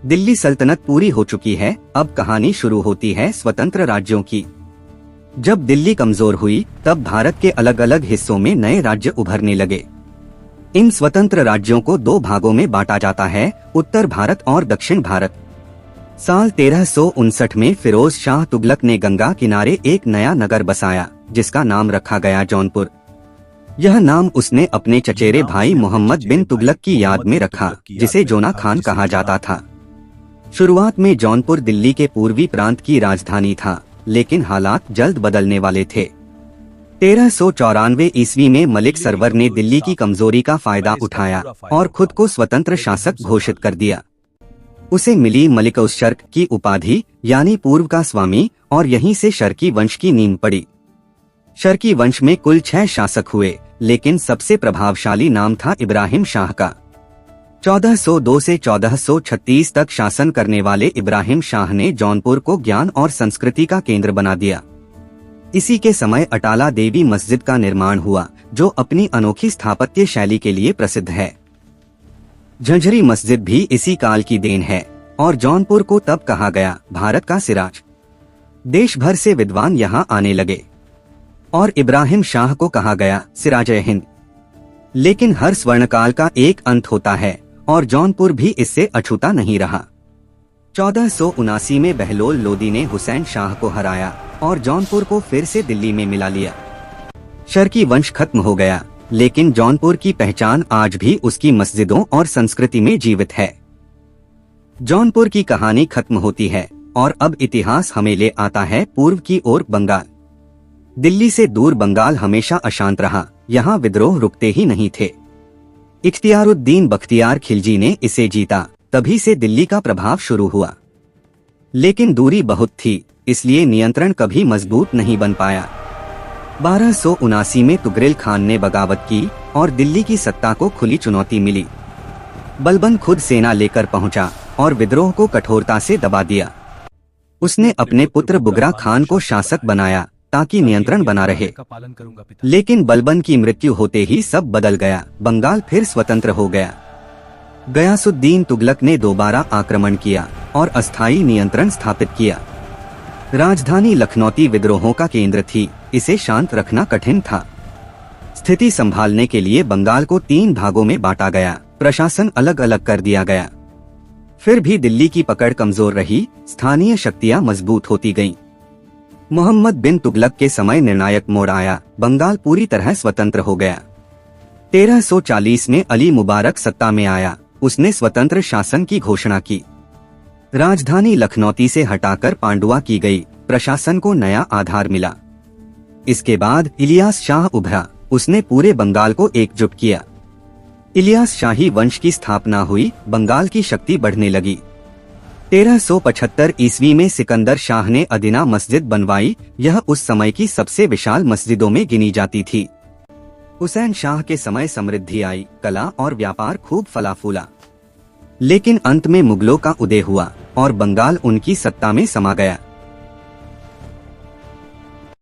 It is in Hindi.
दिल्ली सल्तनत पूरी हो चुकी है, अब कहानी शुरू होती है स्वतंत्र राज्यों की। जब दिल्ली कमजोर हुई, तब भारत के अलग अलग हिस्सों में नए राज्य उभरने लगे। इन स्वतंत्र राज्यों को दो भागों में बांटा जाता है, उत्तर भारत और दक्षिण भारत। साल 1359 में फिरोज शाह तुगलक ने गंगा किनारे एक नया नगर बसाया, जिसका नाम रखा गया जौनपुर। यह नाम उसने अपने चचेरे भाई मोहम्मद बिन तुगलक की याद में रखा, जिसे जोना खान कहा जाता था। शुरुआत में जौनपुर दिल्ली के पूर्वी प्रांत की राजधानी था, लेकिन हालात जल्द बदलने वाले थे। 1394 ईस्वी में मलिक सरवर ने दिल्ली की कमजोरी का फायदा उठाया और खुद को स्वतंत्र शासक घोषित कर दिया। उसे मिली मलिकउस-शर्क की उपाधि, यानी पूर्व का स्वामी, और यहीं से शर्की वंश की नींव पड़ी। शर्की वंश में कुल 6 शासक हुए, लेकिन सबसे प्रभावशाली नाम था इब्राहिम शाह का। 1402 से 1436 तक शासन करने वाले इब्राहिम शाह ने जौनपुर को ज्ञान और संस्कृति का केंद्र बना दिया। इसी के समय अटाला देवी मस्जिद का निर्माण हुआ, जो अपनी अनोखी स्थापत्य शैली के लिए प्रसिद्ध है। झंझरी मस्जिद भी इसी काल की देन है, और जौनपुर को तब कहा गया भारत का सिराज। देश भर से विद्वान यहाँ आने लगे और इब्राहिम शाह को कहा गया सिराज-ए-हिंद। लेकिन हर स्वर्णकाल का एक अंत होता है, और जौनपुर भी इससे अछूता नहीं रहा। 1479 में बहलोल लोदी ने हुसैन शाह को हराया और जौनपुर को फिर से दिल्ली में मिला लिया। शर्की वंश खत्म हो गया, लेकिन जौनपुर की पहचान आज भी उसकी मस्जिदों और संस्कृति में जीवित है। जौनपुर की कहानी खत्म होती है और अब इतिहास हमें ले आता है पूर्व की ओर, बंगाल। दिल्ली से दूर बंगाल हमेशा अशांत रहा, यहाँ विद्रोह रुकते ही नहीं थे। इख्तियारुद्दीन बख्तियार खिलजी ने इसे जीता, तभी से दिल्ली का प्रभाव शुरू हुआ। लेकिन दूरी बहुत थी, इसलिए नियंत्रण कभी मजबूत नहीं बन पाया। 1279 में तुगरिल खान ने बगावत की और दिल्ली की सत्ता को खुली चुनौती मिली। बलबन खुद सेना लेकर पहुंचा और विद्रोह को कठोरता से दबा दिया। उसने अपने पुत्र बुगरा खान को शासक बनाया ताकि नियंत्रण बना रहे। लेकिन बलबन की मृत्यु होते ही सब बदल गया, बंगाल फिर स्वतंत्र हो गया। गयासुद्दीन तुगलक ने दोबारा आक्रमण किया और अस्थायी नियंत्रण स्थापित किया। राजधानी लखनौती विद्रोहों का केंद्र थी, इसे शांत रखना कठिन था। स्थिति संभालने के लिए बंगाल को 3 भागों में बांटा गया, प्रशासन अलग अलग कर दिया गया। फिर भी दिल्ली की पकड़ कमजोर रही, स्थानीय शक्तियां मजबूत होती गईं। मोहम्मद बिन तुगलक के समय निर्णायक मोड़ आया, बंगाल पूरी तरह स्वतंत्र हो गया। 1340 में अली मुबारक सत्ता में आया, उसने स्वतंत्र शासन की घोषणा की। राजधानी लखनौती से हटाकर पांडुआ की गई, प्रशासन को नया आधार मिला। इसके बाद इलियास शाह उभरा, उसने पूरे बंगाल को एकजुट किया। इलियास शाही वंश की स्थापना हुई, बंगाल की शक्ति बढ़ने लगी। 1375 ईस्वी में सिकंदर शाह ने अदीना मस्जिद बनवाई, यह उस समय की सबसे विशाल मस्जिदों में गिनी जाती थी। हुसैन शाह के समय समृद्धि आई, कला और व्यापार खूब फला फूला। लेकिन अंत में मुगलों का उदय हुआ और बंगाल उनकी सत्ता में समा गया।